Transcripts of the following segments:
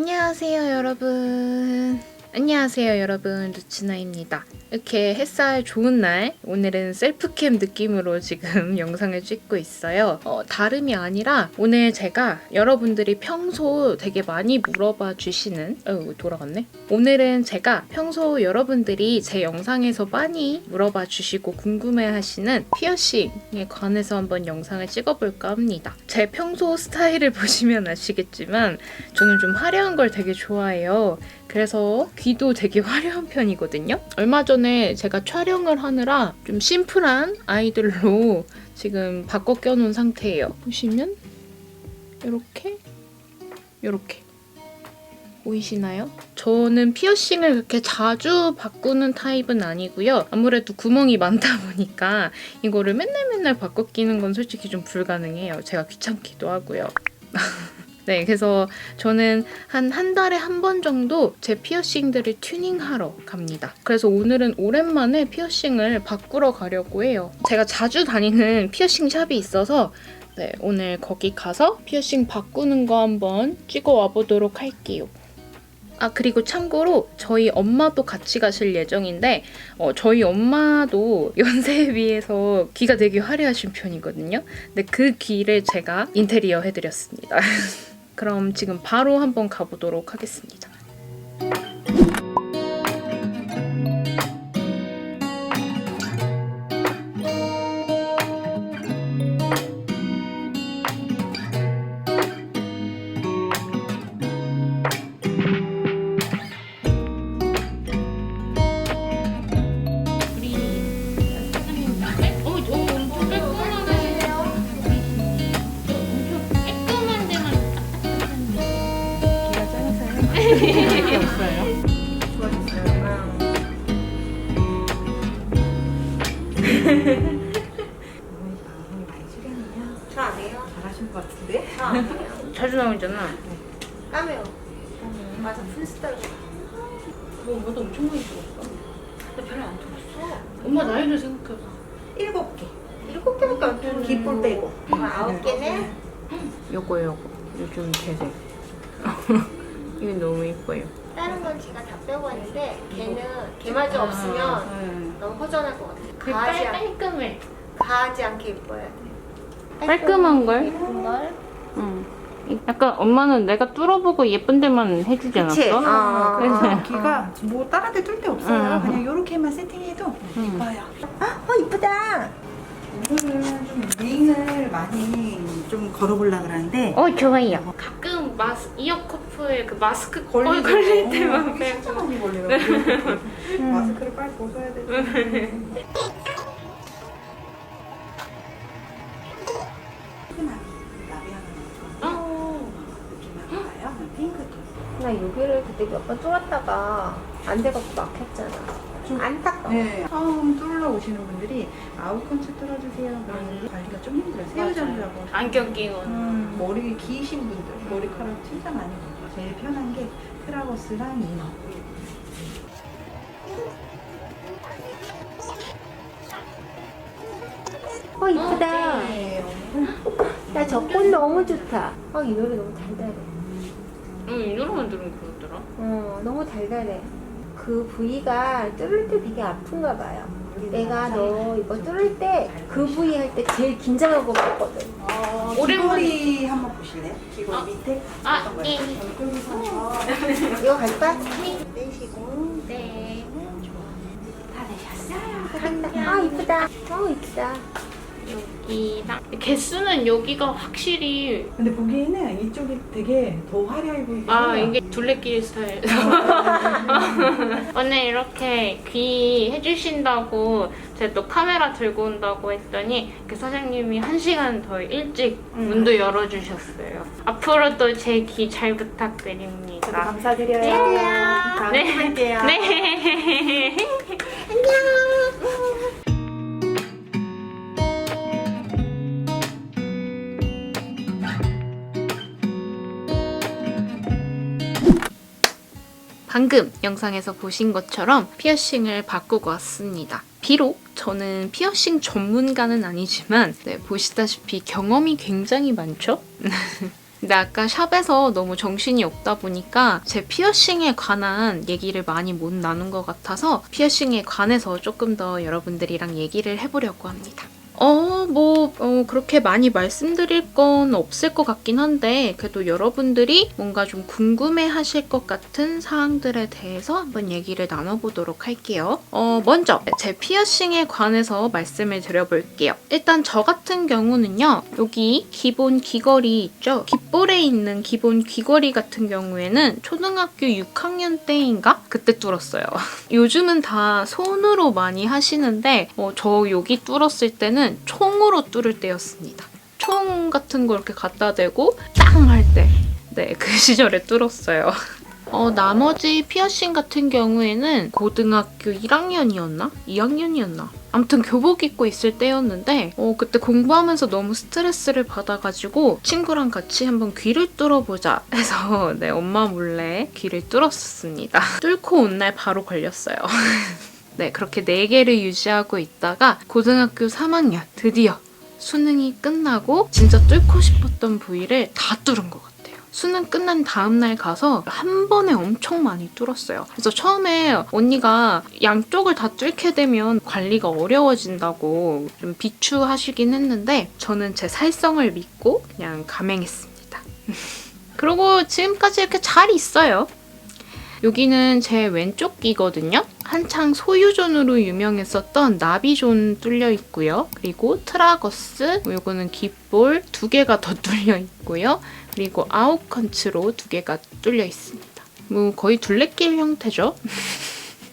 안녕하세요 여러분. 루치나입니다. 이렇게 햇살 좋은 날 오늘은 셀프캠 느낌으로 지금 영상을 찍고 있어요. 다름이 아니라 오늘 제가 여러분들이 평소 되게 많이 물어봐 주시는 돌아갔네. 오늘은 제가 평소 여러분들이 제 영상에서 많이 물어봐 주시고 궁금해 하시는 피어싱에 관해서 한번 영상을 찍어볼까 합니다. 제 평소 스타일을 보시면 아시겠지만 저는 좀 화려한 걸 되게 좋아해요. 그래서 귀도 되게 화려한 편이거든요. 얼마 전에 제가 촬영을 하느라 좀 심플한 아이들로 지금 바꿔 껴놓은 상태예요. 보시면 이렇게 보이시나요? 저는 피어싱을 그렇게 자주 바꾸는 타입은 아니고요. 아무래도 구멍이 많다 보니까 이거를 맨날 바꿔 끼는 건 솔직히 좀 불가능해요. 제가 귀찮기도 하고요. 네, 그래서 저는 한 달에 한 번 정도 제 피어싱들을 튜닝하러 갑니다. 그래서 오늘은 오랜만에 피어싱을 바꾸러 가려고 해요. 제가 자주 다니는 피어싱 샵이 있어서 네, 오늘 거기 가서 피어싱 바꾸는 거 한번 찍어 와보도록 할게요. 그리고 참고로 저희 엄마도 같이 가실 예정인데 저희 엄마도 연세에 비해서 귀가 되게 화려하신 편이거든요. 근데 그 귀를 제가 인테리어 해드렸습니다. 그럼 지금 바로 한번 가보도록 하겠습니다. 없어요. 좋아졌어요. 어머니 방송에 많이 출연해요. 저 안 해요. 잘하신 것 같은데? 저 안 해요. 자주 나오잖아. 까매요. 맞아, 풀스타일. 너 엄마도 엄청 많이 들었어. 나 별로 안 들었어. 엄마 나이를 생각해봐. 7개. 7개밖에 안 되는 깃볼 빼고. 9개네? 요거 요즘 대세. 이게 너무 이뻐요. 다른 건 제가 다 빼고 했는데 걔는 걔마저 없으면 너무 허전할 것 같아요. 깔끔해. 가하지 않게 예뻐야 돼. 깔끔한 걸? 예쁜 걸? 응. 약간 엄마는 내가 뚫어보고 예쁜 데만 해주지 않았어? 그치? 그래서 귀가 뭐 다른 데 뚫 데 없어요. 응. 그냥 이렇게만 세팅해도 예뻐요. 이쁘다. 오늘은 좀 링을 많이 좀 걸어보려고 그러는데 좋아요. 가끔 이어 커프에 그 마스크 걸릴 때만 이게 진짜 많이 걸려요. 마스크를 빨리 벗어야 돼. 나 여기를 그때 몇 번 뚫었다가 안 돼갖고 막혔잖아. 안타까워. 네. 처음 뚫러 오시는 분들이 아웃컨츠 뚫어주세요. 그러는데 관리가 좀 힘들어요. 새우젓이라고. 안경 끼고. 머리 기신 분들 머리카락 진짜 많이 걸려요. 제일 편한 게 트라버스랑 이너. 이쁘다. 네. 나 저 꽃 너무 좋다. 이 노래 너무 달달해. 이 노래만 들으면 그러더라. 너무 달달해. 그 부위가 뚫을 때 되게 아픈가 봐요. 내가 너 이거 뚫을 때 그 부위 할 때 제일 긴장하고 봤거든. 귀걸이 한번 보실래요? 귀걸이 밑에? 예. 이거 갈까? 빼시고. 네. 다 되셨어요. 이쁘다. 이쁘다. 여기랑 개수는 여기가 확실히 근데 보기에는 이쪽이 되게 더 화려해 보이고 이게 둘레길 스타일. 오늘 이렇게 귀 해주신다고 제가 또 카메라 들고 온다고 했더니 그 사장님이 1시간 더 일찍 문도 열어주셨어요. 앞으로도 제 귀 잘 부탁드립니다. 저도 감사드려요. 네. 다음에 할게요. 네. 방금 영상에서 보신 것처럼 피어싱을 바꾸고 왔습니다. 비록 저는 피어싱 전문가는 아니지만 보시다시피 경험이 굉장히 많죠? 근데 아까 샵에서 너무 정신이 없다 보니까 제 피어싱에 관한 얘기를 많이 못 나눈 것 같아서 피어싱에 관해서 조금 더 여러분들이랑 얘기를 해보려고 합니다. 그렇게 많이 말씀드릴 건 없을 것 같긴 한데 그래도 여러분들이 뭔가 좀 궁금해 하실 것 같은 사항들에 대해서 한번 얘기를 나눠보도록 할게요. 먼저 제 피어싱에 관해서 말씀을 드려볼게요. 일단 저 같은 경우는요. 여기 기본 귀걸이 있죠? 귓볼에 있는 기본 귀걸이 같은 경우에는 초등학교 6학년 때인가? 그때 뚫었어요. 요즘은 다 손으로 많이 하시는데 저 여기 뚫었을 때는 총으로 뚫을 때였습니다. 총 같은 거 이렇게 갖다 대고 땅 할 때. 네, 그 시절에 뚫었어요. 나머지 피어싱 같은 경우에는 고등학교 1학년이었나? 2학년이었나? 아무튼 교복 입고 있을 때였는데 그때 공부하면서 너무 스트레스를 받아가지고 친구랑 같이 한번 귀를 뚫어보자 해서 네, 엄마 몰래 귀를 뚫었습니다. 뚫고 온 날 바로 걸렸어요. 네, 그렇게 4개를 유지하고 있다가 고등학교 3학년 드디어 수능이 끝나고 진짜 뚫고 싶었던 부위를 다 뚫은 것 같아요. 수능 끝난 다음날 가서 한 번에 엄청 많이 뚫었어요. 그래서 처음에 언니가 양쪽을 다 뚫게 되면 관리가 어려워진다고 좀 비추하시긴 했는데 저는 제 살성을 믿고 그냥 감행했습니다. 그리고 지금까지 이렇게 잘 있어요. 여기는 제 왼쪽 귀거든요. 한창 소유존으로 유명했었던 나비존 뚫려 있고요. 그리고 트라거스, 요거는 귓볼 2개가 더 뚫려 있고요. 그리고 아웃컨츠로 2개가 뚫려 있습니다. 뭐 거의 둘레길 형태죠.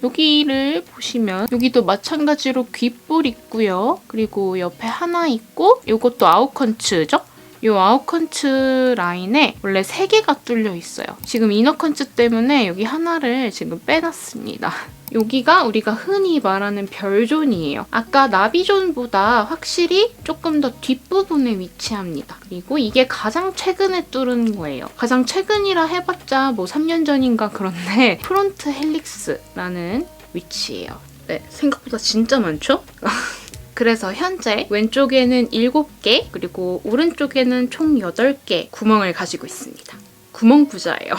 여기를 보시면 여기도 마찬가지로 귓볼 있고요. 그리고 옆에 하나 있고 요것도 아웃컨츠죠. 이 아웃컨츠 라인에 원래 3개가 뚫려 있어요. 지금 이너컨츠 때문에 여기 하나를 지금 빼놨습니다. 여기가 우리가 흔히 말하는 별존이에요. 아까 나비존보다 확실히 조금 더 뒷부분에 위치합니다. 그리고 이게 가장 최근에 뚫은 거예요. 가장 최근이라 해봤자 뭐 3년 전인가 그런데 프론트 헬릭스라는 위치예요. 네, 생각보다 진짜 많죠? 그래서 현재 왼쪽에는 7개, 그리고 오른쪽에는 총 8개 구멍을 가지고 있습니다. 구멍 부자예요.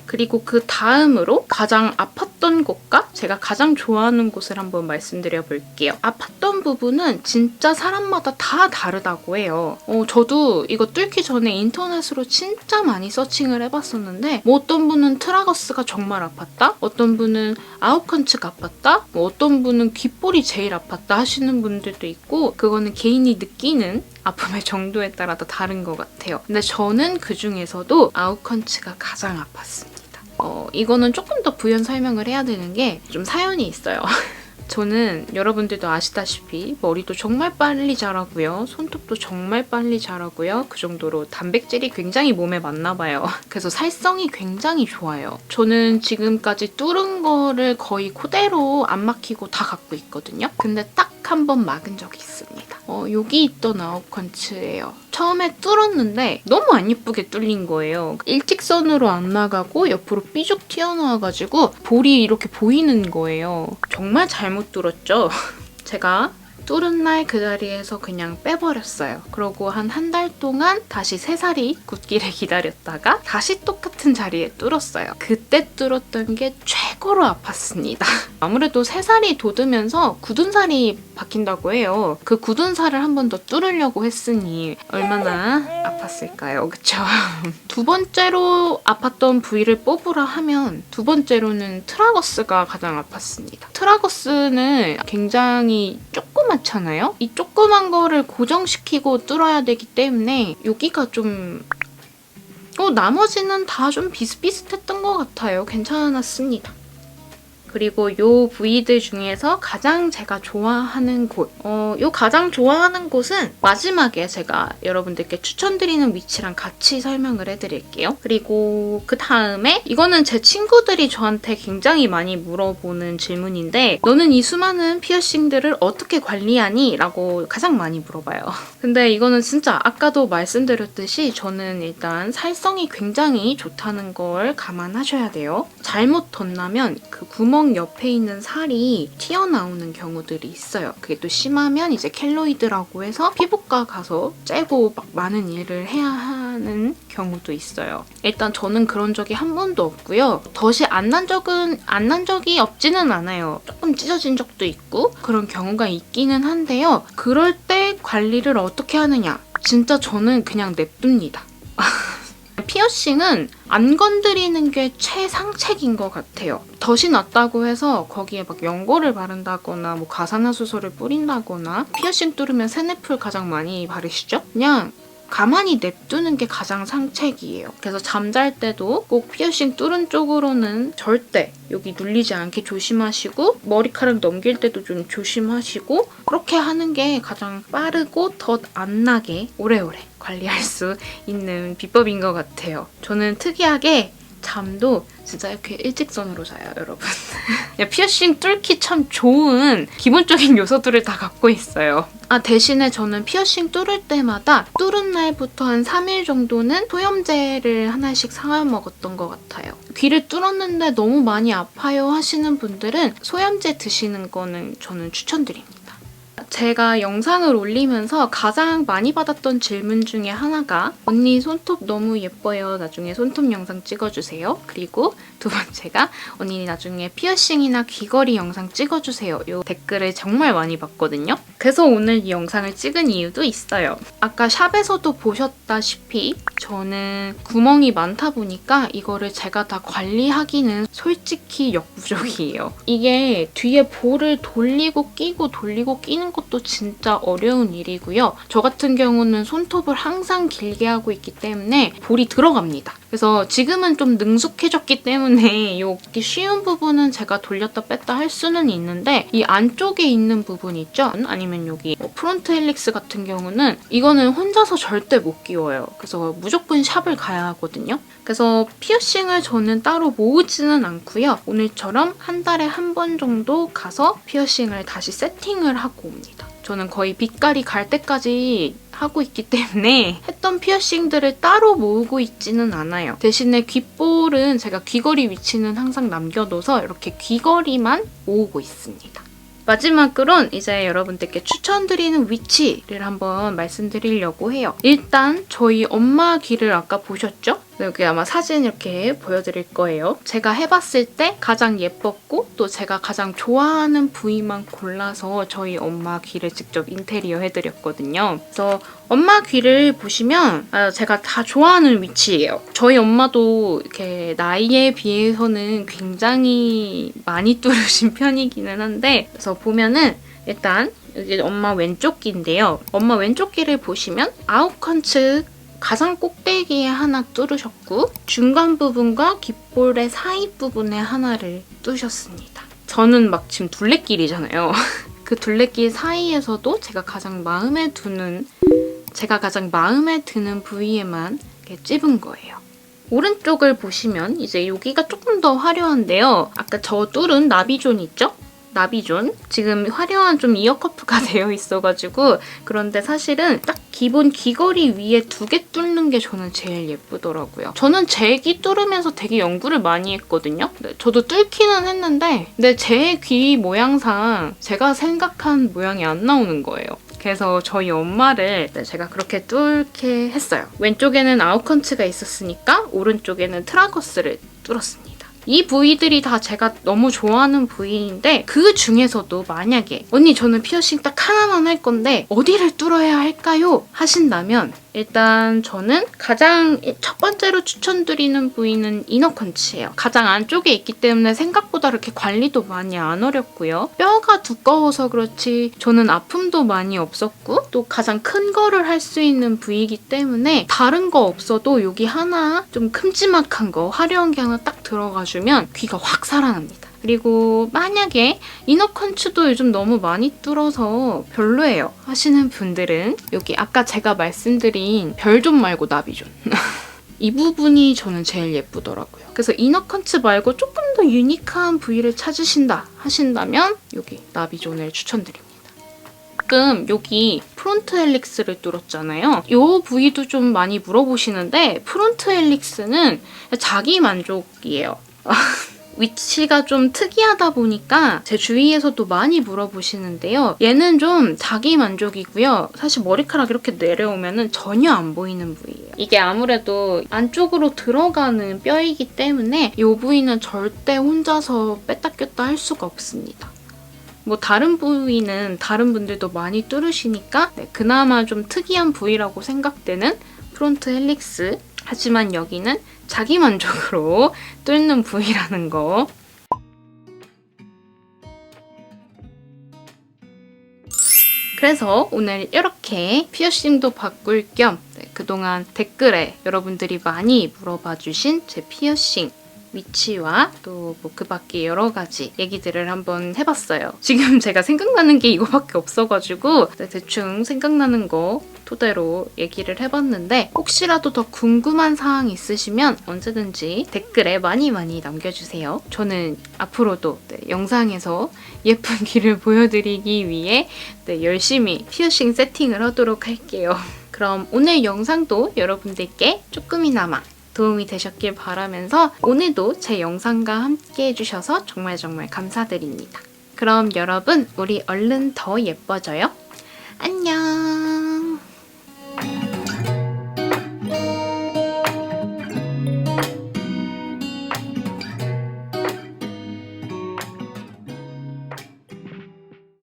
그리고 그 다음으로 가장 아팠던 곳과 제가 가장 좋아하는 곳을 한번 말씀드려 볼게요. 아팠던 부분은 진짜 사람마다 다 다르다고 해요. 저도 이거 뚫기 전에 인터넷으로 진짜 많이 서칭을 해봤었는데 뭐 어떤 분은 트라거스가 정말 아팠다? 어떤 분은 아웃컨츠가 아팠다? 뭐 어떤 분은 귓볼이 제일 아팠다 하시는 분들도 있고 그거는 개인이 느끼는 아픔의 정도에 따라 다 다른 것 같아요. 근데 저는 그 중에서도 아웃컨츠가 가장 아팠습니다. 이거는 조금 더 부연 설명을 해야 되는 게 좀 사연이 있어요. 저는 여러분들도 아시다시피 머리도 정말 빨리 자라고요. 손톱도 정말 빨리 자라고요. 그 정도로 단백질이 굉장히 몸에 맞나 봐요. 그래서 살성이 굉장히 좋아요. 저는 지금까지 뚫은 거를 거의 그대로 안 막히고 다 갖고 있거든요. 근데 딱 한 번 막은 적이 있습니다. 여기 있던 아웃컨츠예요. 처음에 뚫었는데 너무 안 예쁘게 뚫린 거예요. 일직선으로 안 나가고 옆으로 삐죽 튀어나와가지고 볼이 이렇게 보이는 거예요. 정말 잘못 뚫었죠? 제가 뚫은 날 그 자리에서 그냥 빼버렸어요. 그러고 한 달 동안 다시 새살이 굳기를 기다렸다가 다시 똑같은 자리에 뚫었어요. 그때 뚫었던 게 최고로 아팠습니다. 아무래도 새살이 돋으면서 굳은 살이 박힌다고 해요. 그 굳은 살을 한 번 더 뚫으려고 했으니 얼마나 아팠을까요? 그쵸? 두 번째로 아팠던 부위를 뽑으라 하면 두 번째로는 트라거스가 가장 아팠습니다. 트라거스는 굉장히 조그맣잖아요? 이 조그만 거를 고정시키고 뚫어야 되기 때문에 여기가 좀 나머지는 다 좀 비슷비슷했던 것 같아요. 괜찮았습니다. 그리고 요 부위들 중에서 가장 제가 좋아하는 곳 요 가장 좋아하는 곳은 마지막에 제가 여러분들께 추천드리는 위치랑 같이 설명을 해드릴게요. 그리고 그 다음에 이거는 제 친구들이 저한테 굉장히 많이 물어보는 질문인데 너는 이 수많은 피어싱들을 어떻게 관리하니? 라고 가장 많이 물어봐요. 근데 이거는 진짜 아까도 말씀드렸듯이 저는 일단 살성이 굉장히 좋다는 걸 감안하셔야 돼요. 잘못 덧나면 그 구멍 옆에 있는 살이 튀어나오는 경우들이 있어요. 그게 또 심하면 이제 켈로이드라고 해서 피부과 가서 째고 막 많은 일을 해야 하는 하는 경우도 있어요. 일단 저는 그런 적이 한 번도 없고요. 덫이 안 난 적이 없지는 않아요. 조금 찢어진 적도 있고 그런 경우가 있기는 한데요. 그럴 때 관리를 어떻게 하느냐? 진짜 저는 그냥 냅둡니다. 피어싱은 안 건드리는 게 최상책인 것 같아요. 덫이 났다고 해서 거기에 막 연고를 바른다거나 뭐 가산화수소를 뿌린다거나 피어싱 뚫으면 새내풀 가장 많이 바르시죠? 그냥 가만히 냅두는 게 가장 상책이에요. 그래서 잠잘 때도 꼭 피어싱 뚫은 쪽으로는 절대 여기 눌리지 않게 조심하시고 머리카락 넘길 때도 좀 조심하시고 그렇게 하는 게 가장 빠르고 덧 안 나게 오래오래 관리할 수 있는 비법인 것 같아요. 저는 특이하게 잠도 진짜 이렇게 일직선으로 자요, 여러분. 피어싱 뚫기 참 좋은 기본적인 요소들을 다 갖고 있어요. 대신에 저는 피어싱 뚫을 때마다 뚫은 날부터 한 3일 정도는 소염제를 하나씩 사와 먹었던 것 같아요. 귀를 뚫었는데 너무 많이 아파요 하시는 분들은 소염제 드시는 거는 저는 추천드립니다. 제가 영상을 올리면서 가장 많이 받았던 질문 중에 하나가 언니 손톱 너무 예뻐요. 나중에 손톱 영상 찍어주세요. 그리고 두 번째가 언니 나중에 피어싱이나 귀걸이 영상 찍어주세요. 이 댓글을 정말 많이 받거든요. 그래서 오늘 이 영상을 찍은 이유도 있어요. 아까 샵에서도 보셨다시피 저는 구멍이 많다 보니까 이거를 제가 다 관리하기는 솔직히 역부족이에요. 이게 뒤에 볼을 돌리고 끼고 돌리고 끼는 것도 진짜 어려운 일이고요. 저 같은 경우는 손톱을 항상 길게 하고 있기 때문에 볼이 들어갑니다. 그래서 지금은 좀 능숙해졌기 때문에 이렇게 쉬운 부분은 제가 돌렸다 뺐다 할 수는 있는데 이 안쪽에 있는 부분 있죠? 아니면 여기 프론트 헬릭스 같은 경우는 이거는 혼자서 절대 못 끼워요. 그래서 무조건 샵을 가야 하거든요. 그래서 피어싱을 저는 따로 모으지는 않고요. 오늘처럼 한 달에 한 번 정도 가서 피어싱을 다시 세팅을 하고 옵니다. 저는 거의 빛깔이 갈 때까지 하고 있기 때문에 했던 피어싱들을 따로 모으고 있지는 않아요. 대신에 귓볼은 제가 귀걸이 위치는 항상 남겨둬서 이렇게 귀걸이만 모으고 있습니다. 마지막으론 이제 여러분들께 추천드리는 위치를 한번 말씀드리려고 해요. 일단 저희 엄마 귀를 아까 보셨죠? 여기 아마 사진 이렇게 보여드릴 거예요. 제가 해봤을 때 가장 예뻤고 또 제가 가장 좋아하는 부위만 골라서 저희 엄마 귀를 직접 인테리어 해드렸거든요. 그래서 엄마 귀를 보시면 제가 다 좋아하는 위치예요. 저희 엄마도 이렇게 나이에 비해서는 굉장히 많이 뚫으신 편이기는 한데 그래서 보면은 일단 여기 엄마 왼쪽 귀인데요. 엄마 왼쪽 귀를 보시면 아웃컨츠 가장 꼭대기에 하나 뚫으셨고 중간 부분과 귓볼의 사이 부분에 하나를 뚫으셨습니다. 저는 막 지금 둘레길이잖아요. 그 둘레길 사이에서도 제가 가장 마음에 드는 부위에만 이렇게 찝은 거예요. 오른쪽을 보시면 이제 여기가 조금 더 화려한데요. 아까 저 뚫은 나비존 있죠? 나비존. 지금 화려한 좀 이어커프가 되어 있어가지고 그런데 사실은 딱 기본 귀걸이 위에 2개 뚫는 게 저는 제일 예쁘더라고요. 저는 제 귀 뚫으면서 되게 연구를 많이 했거든요. 저도 뚫기는 했는데 근데 제 귀 모양상 제가 생각한 모양이 안 나오는 거예요. 그래서 저희 엄마를 제가 그렇게 뚫게 했어요. 왼쪽에는 아웃컨츠가 있었으니까 오른쪽에는 트라거스를 뚫었습니다. 이 부위들이 다 제가 너무 좋아하는 부위인데 그 중에서도 만약에 언니 저는 피어싱 딱 하나만 할 건데 어디를 뚫어야 할까요? 하신다면 일단 저는 가장 첫 번째로 추천드리는 부위는 이너컨치예요. 가장 안쪽에 있기 때문에 생각보다 그렇게 관리도 많이 안 어렵고요. 뼈가 두꺼워서 그렇지 저는 아픔도 많이 없었고 또 가장 큰 거를 할 수 있는 부위이기 때문에 다른 거 없어도 여기 하나 좀 큼지막한 거 화려한 게 하나 딱 들어가주면 귀가 확 살아납니다. 그리고 만약에 이너컨츠도 요즘 너무 많이 뚫어서 별로예요 하시는 분들은 여기 아까 제가 말씀드린 별존 말고 나비존 이 부분이 저는 제일 예쁘더라고요. 그래서 이너컨츠 말고 조금 더 유니크한 부위를 찾으신다 하신다면 여기 나비존을 추천드립니다. 지금 여기 프론트 헬릭스를 뚫었잖아요. 이 부위도 좀 많이 물어보시는데 프론트 헬릭스는 자기 만족이에요. 위치가 좀 특이하다 보니까 제 주위에서도 많이 물어보시는데요. 얘는 좀 자기 만족이고요. 사실 머리카락 이렇게 내려오면 전혀 안 보이는 부위예요. 이게 아무래도 안쪽으로 들어가는 뼈이기 때문에 이 부위는 절대 혼자서 뺐다 꼈다 할 수가 없습니다. 뭐 다른 부위는 다른 분들도 많이 뚫으시니까 그나마 좀 특이한 부위라고 생각되는 프론트 헬릭스. 하지만 여기는 자기 만족으로 뚫는 부위라는 거. 그래서 오늘 이렇게 피어싱도 바꿀 겸 그동안 댓글에 여러분들이 많이 물어봐 주신 제 피어싱 위치와 또 뭐 그 밖에 여러 가지 얘기들을 한번 해봤어요. 지금 제가 생각나는 게 이거밖에 없어가지고 대충 생각나는 거 토대로 얘기를 해봤는데 혹시라도 더 궁금한 사항 있으시면 언제든지 댓글에 많이 남겨주세요. 저는 앞으로도 영상에서 예쁜 귀를 보여드리기 위해 열심히 피어싱 세팅을 하도록 할게요. 그럼 오늘 영상도 여러분들께 조금이나마 도움이 되셨길 바라면서 오늘도 제 영상과 함께 해주셔서 정말 감사드립니다. 그럼 여러분 우리 얼른 더 예뻐져요. 안녕.